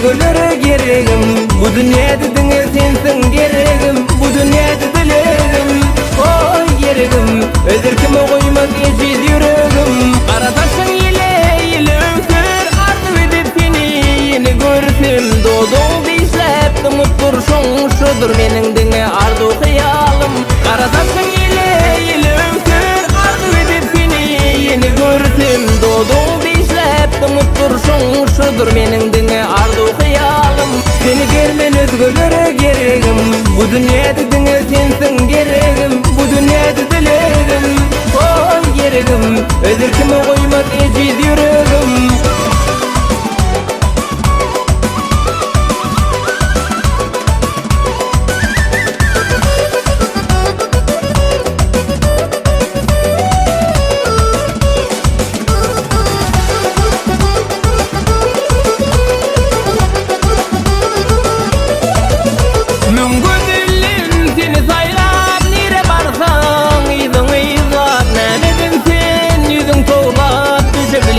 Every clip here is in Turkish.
özgürlere geregim. Bu dünyada dine sensin geregim. Bu dünyada dilegim. Oy geregim. Özürkime koymak eşit yüreğim. Karataşın ile öksür. Ardı edip seni yeni görsün. Doğduğum işlepti muttur şunşudur. Benim dine ardu hayalim. Karataşın ile öksür. Ardı edip seni yeni görsün. Doğduğum işlepti muttur şunşudur. Benim dine ardu hayalim. Seni görmen özgürlere geregim. Bu dünyada dine sensin geregim. Bu dünyada dilegim. Oy geregim. Özürkime koymak eşit yüreğim.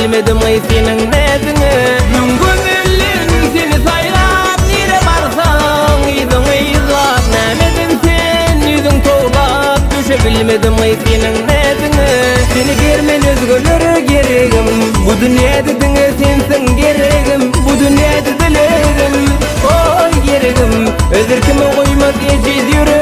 Bilmedim ay senin nedini. Mümkün ellerim seni saylap nire barsan yüzün izlap. Nemedim sen yüzün toğlap düşe bilmedim ay senin nedini. Seni germen özgürlere geregim. Bu dünyada dine sensin geregim. Bu dünyada dilegim. Oy geregim. Özürkime koymak eşit yüreğim.